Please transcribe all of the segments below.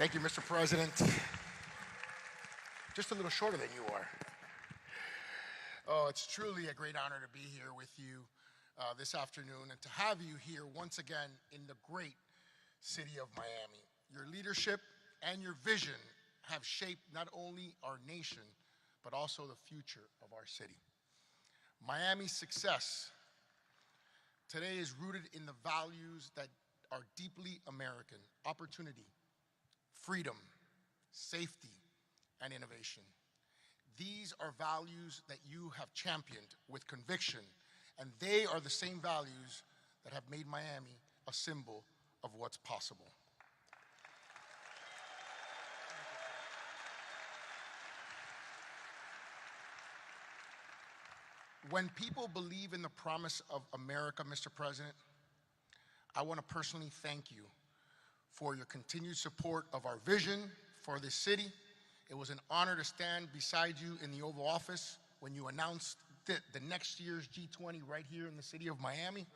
Thank you, Mr. President. Just a little shorter than you are. Oh, it's truly a great honor to be here with you this afternoon and to have you here once again in the great city of Miami. Your leadership and your vision have shaped not only our nation, but also the future of our city. Miami's success today is rooted in the values that are deeply American: opportunity, freedom, safety, and innovation. These are values that you have championed with conviction, and they are the same values that have made Miami a symbol of what's possible. When people believe in the promise of America, Mr. President, I want to personally thank you for your continued support of our vision for this city. It was an honor to stand beside you in the Oval Office when you announced the next year's G20 right here in the city of Miami.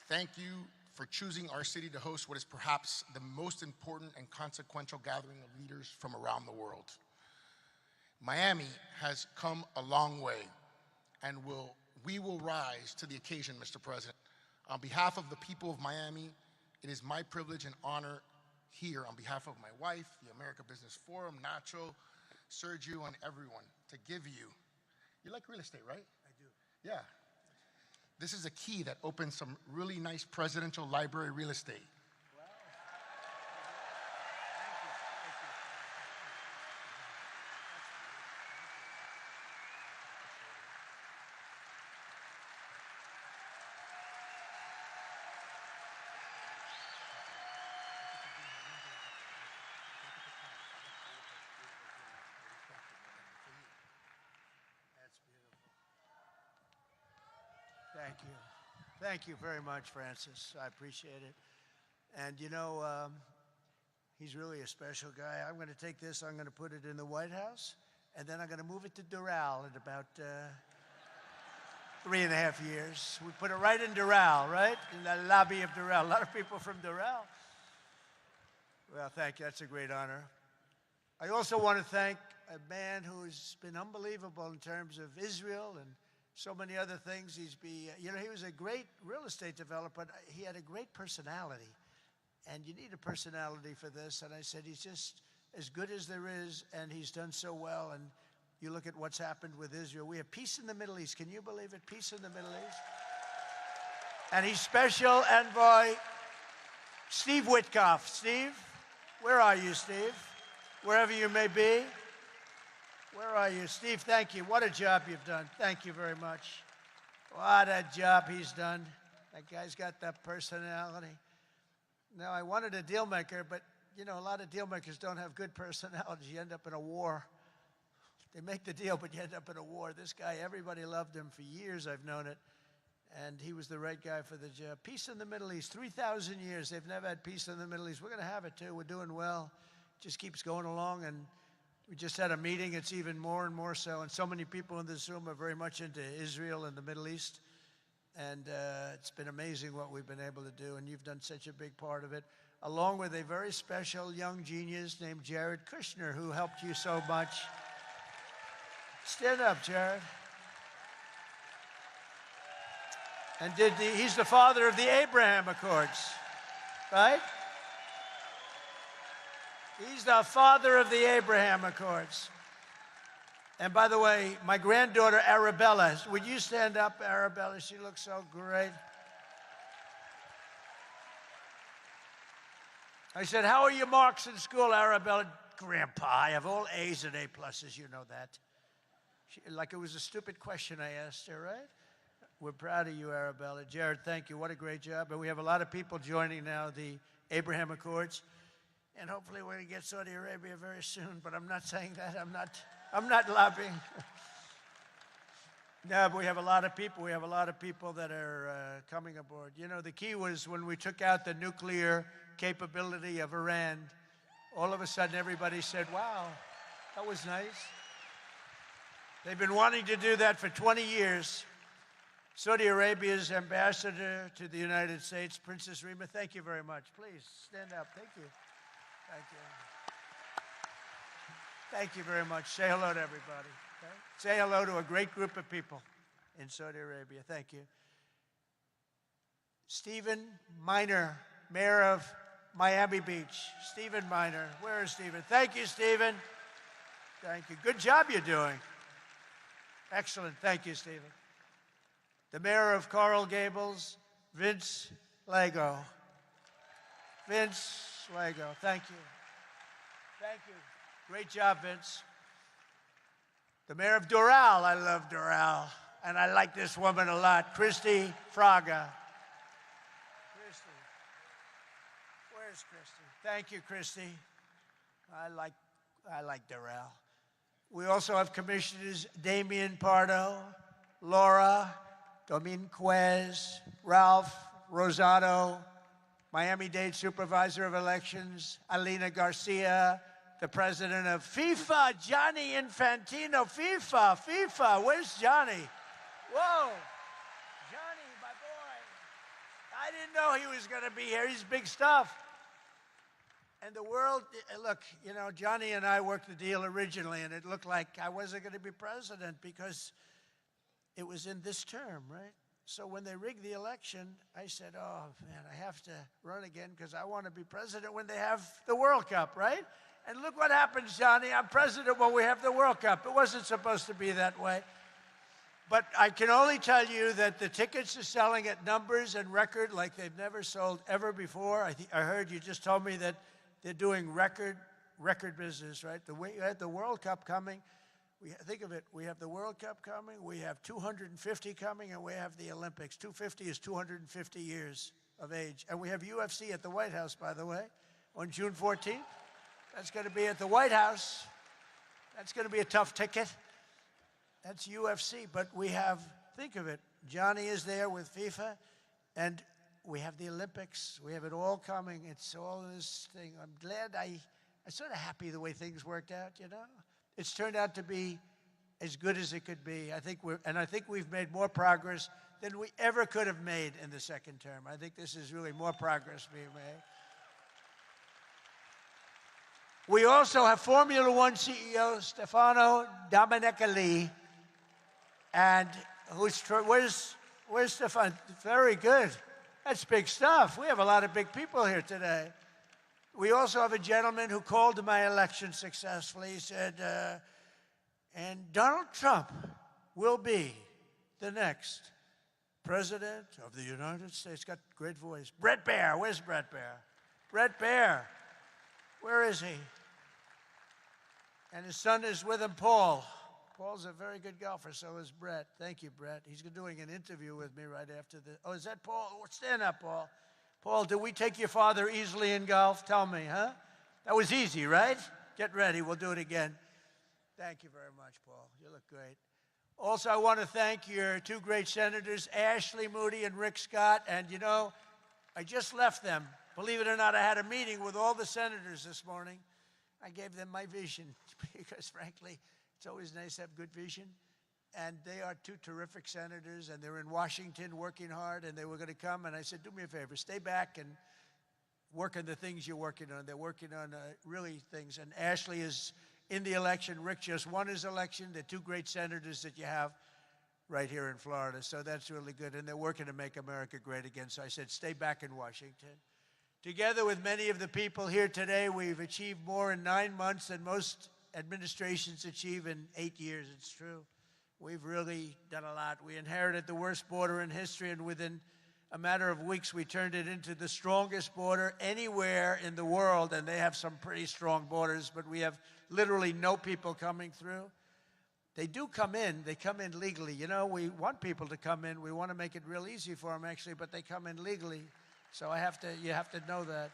Thank you for choosing our city to host what is perhaps the most important and consequential gathering of leaders from around the world. Miami has come a long way, and we will rise to the occasion, Mr. President. On behalf of the people of Miami, it is my privilege and honor here on behalf of my wife, the America Business Forum, Nacho, Sergio, and everyone to give you like real estate, right? I do. Yeah. This is a key that opens some really nice presidential library real estate. Wow. Thank you. Thank you very much, Francis. I appreciate it. And you know, he's really a special guy. I'm going to take this, I'm going to put it in the White House, and then I'm going to move it to Doral in about 3.5 years. We put it right in Doral, right? In the lobby of Doral. A lot of people from Doral. Well, thank you. That's a great honor. I also want to thank a man who's been unbelievable in terms of Israel and so many other things. He was a great real estate developer. He had a great personality, and you need a personality for this. And I said, he's just as good as there is, and he's done so well. And you look at what's happened with Israel. We have peace in the Middle East. Can you believe it? Peace in the Middle East. And he's special envoy Steve Witkoff. Steve, where are you, Steve? Wherever you may be. Where are you? Steve, thank you. What a job you've done. Thank you very much. What a job he's done. That guy's got that personality. Now, I wanted a deal maker, but, you know, a lot of deal makers don't have good personalities. You end up in a war. They make the deal, but you end up in a war. This guy, everybody loved him for years. I've known it. And he was the right guy for the job. Peace in the Middle East. 3,000 years. They've never had peace in the Middle East. We're going to have it, too. We're doing well. Just keeps going along, and we just had a meeting. It's even more and more so, and so many people in this room are very much into Israel and the Middle East, and it's been amazing what we've been able to do, and you've done such a big part of it, along with a very special young genius named Jared Kushner, who helped you so much. Stand up, Jared. And he's the father of the Abraham Accords, right? He's the father of the Abraham Accords. And by the way, my granddaughter, Arabella, would you stand up, Arabella? She looks so great. I said, how are your marks in school, Arabella? Grandpa, I have all A's and A pluses, you know that. Like it was a stupid question I asked her, right? We're proud of you, Arabella. Jared, thank you. What a great job. And we have a lot of people joining now the Abraham Accords. And hopefully we're going to get Saudi Arabia very soon, but I'm not saying that. I'm not lobbying. No, but we have a lot of people. We have a lot of people that are coming aboard. You know, the key was when we took out the nuclear capability of Iran, all of a sudden everybody said, wow, that was nice. They've been wanting to do that for 20 years. Saudi Arabia's ambassador to the United States, Princess Rima. Thank you very much. Please stand up. Thank you. Thank you. Thank you very much. Say hello to everybody. Okay? Say hello to a great group of people in Saudi Arabia. Thank you. Stephen Miner, Mayor of Miami Beach. Stephen Miner. Where is Stephen? Thank you, Stephen. Thank you. Good job you're doing. Excellent. Thank you, Stephen. The Mayor of Coral Gables, Vince Lago. Vince Lago. Thank you. Thank you. Great job, Vince. The Mayor of Doral. I love Doral. And I like this woman a lot. Christy Fraga. Christy. Where's Christy? Thank you, Christy. I like Doral. We also have Commissioners Damian Pardo, Laura Dominguez, Ralph Rosado, Miami-Dade Supervisor of Elections, Alina Garcia, the President of FIFA, Gianni Infantino. FIFA, where's Johnny? Whoa, Johnny, my boy. I didn't know he was going to be here. He's big stuff. And the world, look, you know, Johnny and I worked the deal originally, and it looked like I wasn't going to be president because it was in this term, right? So when they rigged the election, I said, oh, man, I have to run again because I want to be president when they have the World Cup, right? And look what happens, Johnny. I'm president when we have the World Cup. It wasn't supposed to be that way. But I can only tell you that the tickets are selling at numbers and record like they've never sold ever before. I heard you just told me that they're doing record business, right? We had the World Cup coming. Think of it, we have the World Cup coming, we have 250 coming, and we have the Olympics. 250 is 250 years of age. And we have UFC at the White House, by the way, on June 14th. That's going to be at the White House. That's going to be a tough ticket. That's UFC. But we have, think of it, Johnny is there with FIFA, and we have the Olympics. We have it all coming. It's all this thing. I'm glad I'm sort of happy the way things worked out, you know? It's turned out to be as good as it could be. I think we've made more progress than we ever could have made in the second term. I think this is really more progress being made. We also have Formula One CEO Stefano Domenicali, and where's Stefano? Very good. That's big stuff. We have a lot of big people here today. We also have a gentleman who called my election successfully. He said, and Donald Trump will be the next president of the United States. Got a great voice. Brett Baer. Where's Brett Baer? Brett Baer. Where is he? And his son is with him, Paul. Paul's a very good golfer, so is Brett. Thank you, Brett. He's doing an interview with me right after the... Oh, is that Paul? Stand up, Paul. Paul, did we take your father easily in golf? Tell me, huh? That was easy, right? Get ready. We'll do it again. Thank you very much, Paul. You look great. Also, I want to thank your two great senators, Ashley Moody and Rick Scott. And, you know, I just left them. Believe it or not, I had a meeting with all the senators this morning. I gave them my vision because, frankly, it's always nice to have good vision. And they are two terrific senators, and they're in Washington working hard, and they were going to come. And I said, do me a favor, stay back and work on the things you're working on. They're working on really things. And Ashley is in the election. Rick just won his election. They're two great senators that you have right here in Florida. So that's really good. And they're working to make America great again. So I said, stay back in Washington. Together with many of the people here today, we've achieved more in 9 months than most administrations achieve in 8 years. It's true. We've really done a lot. We inherited the worst border in history, and within a matter of weeks, we turned it into the strongest border anywhere in the world, and they have some pretty strong borders, but we have literally no people coming through. They do come in. They come in legally. You know, we want people to come in. We want to make it real easy for them, actually, but they come in legally. So you have to know that.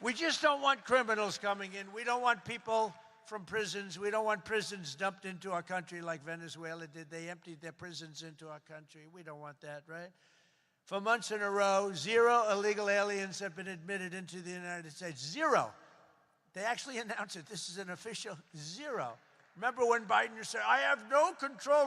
We just don't want criminals coming in. We don't want people from prisons. We don't want prisons dumped into our country like Venezuela did. They emptied their prisons into our country. We don't want that, right? For months in a row, 0 illegal aliens have been admitted into the United States. 0. They actually announced it. This is an official 0. Remember when Biden said, I have no control